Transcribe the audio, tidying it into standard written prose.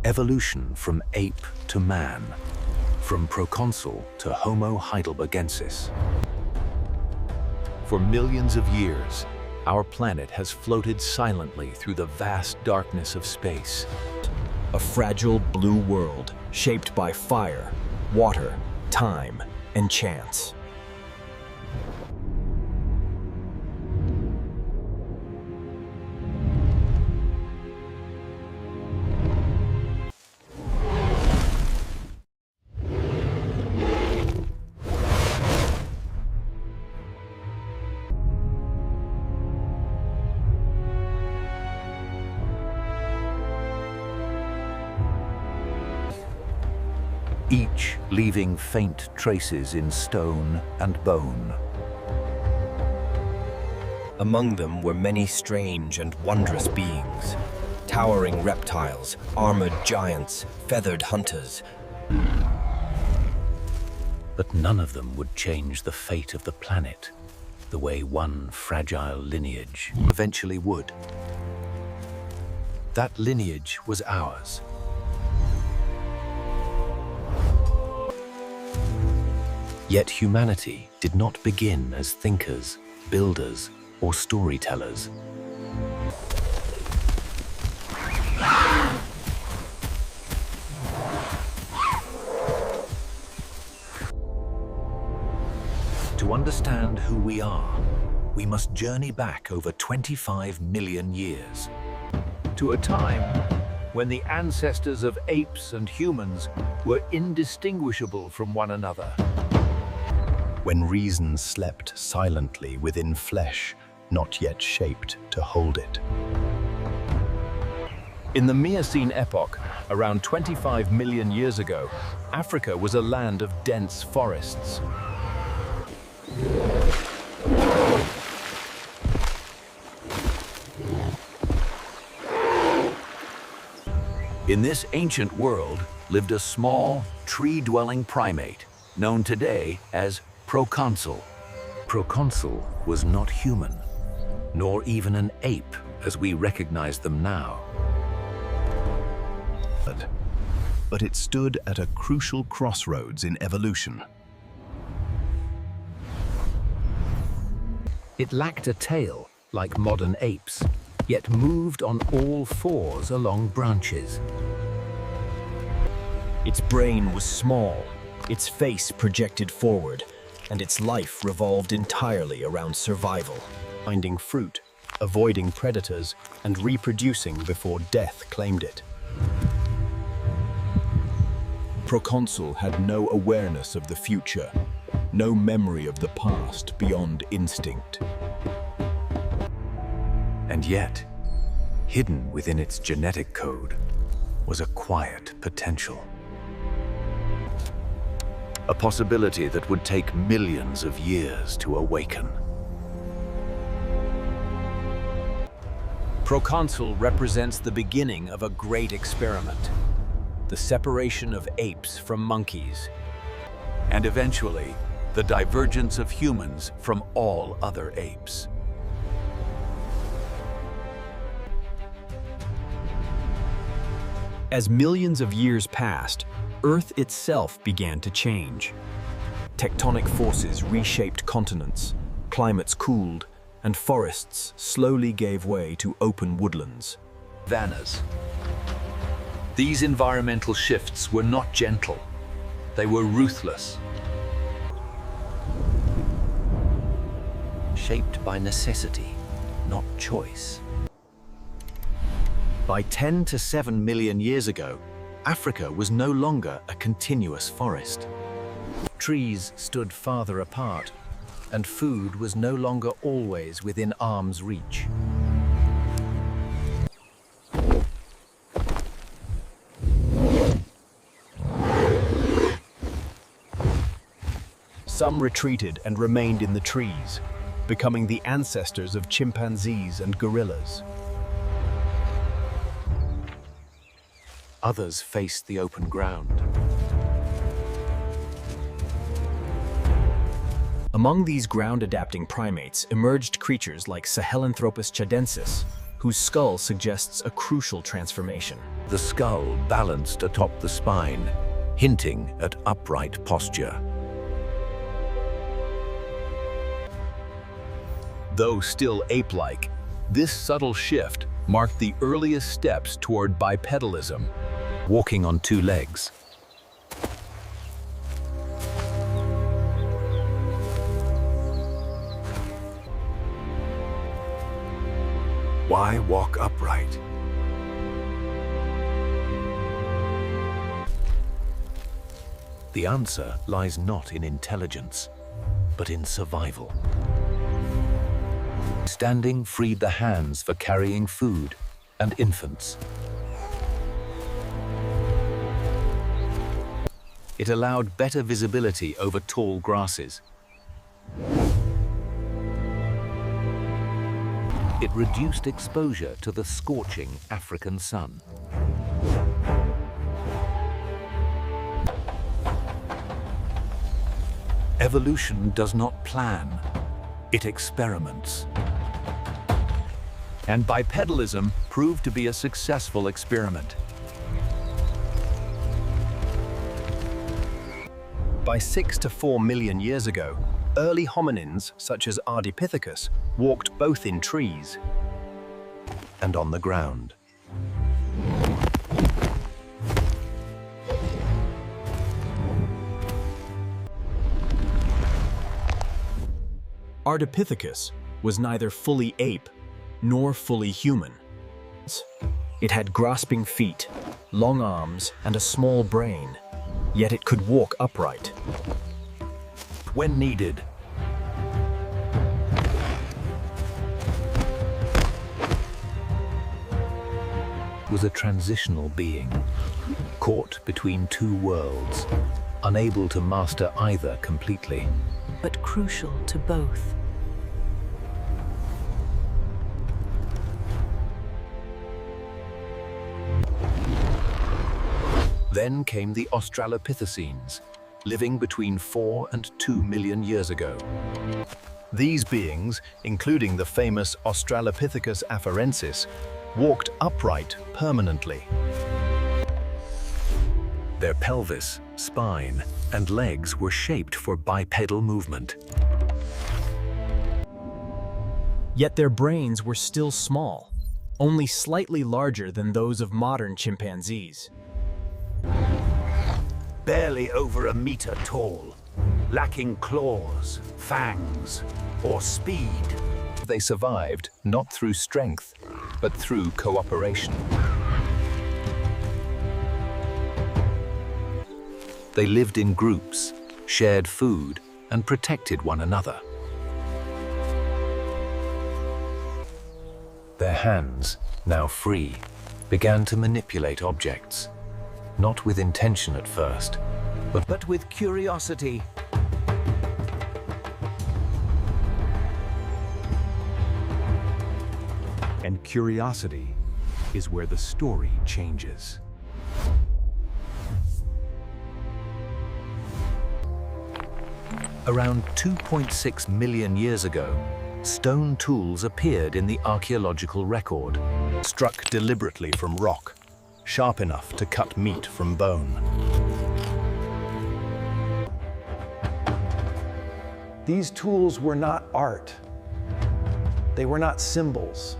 Evolution from ape to man, from Proconsul to Homo Heidelbergensis. For millions of years, our planet has floated silently through the vast darkness of space. A fragile blue world shaped by fire, water, time, and chance. Each leaving faint traces in stone and bone. Among them were many strange and wondrous beings. Towering reptiles, armored giants, feathered hunters. But none of them would change the fate of the planet, the way one fragile lineage eventually would. That lineage was ours. Yet humanity did not begin as thinkers, builders, or storytellers. To understand who we are, we must journey back over 25 million years, to a time when the ancestors of apes and humans were indistinguishable from one another. When reason slept silently within flesh, not yet shaped to hold it. In the Miocene epoch, around 25 million years ago, Africa was a land of dense forests. In this ancient world lived a small, tree-dwelling primate, known today as Proconsul. Proconsul was not human, nor even an ape as we recognize them now. But it stood at a crucial crossroads in evolution. It lacked a tail, like modern apes, yet moved on all fours along branches. Its brain was small, its face projected forward, and its life revolved entirely around survival. Finding fruit, avoiding predators, and reproducing before death claimed it. Proconsul had no awareness of the future, no memory of the past beyond instinct. And yet, hidden within its genetic code was a quiet potential. A possibility that would take millions of years to awaken. Proconsul represents the beginning of a great experiment, the separation of apes from monkeys, And eventually, the divergence of humans from all other apes. As millions of years passed, Earth itself began to change. Tectonic forces reshaped continents, climates cooled, and forests slowly gave way to open woodlands. Savannas. These environmental shifts were not gentle. They were ruthless. Shaped by necessity, not choice. By 10 to 7 million years ago, Africa was no longer a continuous forest. Trees stood farther apart, and food was no longer always within arm's reach. Some retreated and remained in the trees, becoming the ancestors of chimpanzees and gorillas. Others faced the open ground. Among these ground-adapting primates emerged creatures like Sahelanthropus chadensis, whose skull suggests a crucial transformation. The skull balanced atop the spine, hinting at upright posture. Though still ape-like, this subtle shift marked the earliest steps toward bipedalism, Walking on two legs. Why walk upright? The answer lies not in intelligence, but in survival. Standing freed the hands for carrying food and infants. It allowed better visibility over tall grasses. It reduced exposure to the scorching African sun. Evolution does not plan, it experiments. And bipedalism proved to be a successful experiment. By 6 to 4 million years ago, early hominins, such as Ardipithecus, walked both in trees And on the ground. Ardipithecus was neither fully ape nor fully human. It had grasping feet, long arms, and a small brain, yet it could walk upright. When needed. Was a transitional being, caught between two worlds, unable to master either completely. but crucial to both. Then came the Australopithecines, living between 4 and 2 million years ago. These beings, including the famous Australopithecus afarensis, walked upright permanently. Their pelvis, spine, and legs were shaped for bipedal movement. Yet their brains were still small, only slightly larger than those of modern chimpanzees. Barely over a meter tall, lacking claws, fangs, or speed. They survived not through strength, but through cooperation. They lived in groups, shared food, and protected one another. Their hands, now free, began to manipulate objects, not with intention at first, but with curiosity. And curiosity is where the story changes. Around 2.6 million years ago, stone tools appeared in the archaeological record, Struck deliberately from rock, sharp enough to cut meat from bone. These tools were not art. They were not symbols.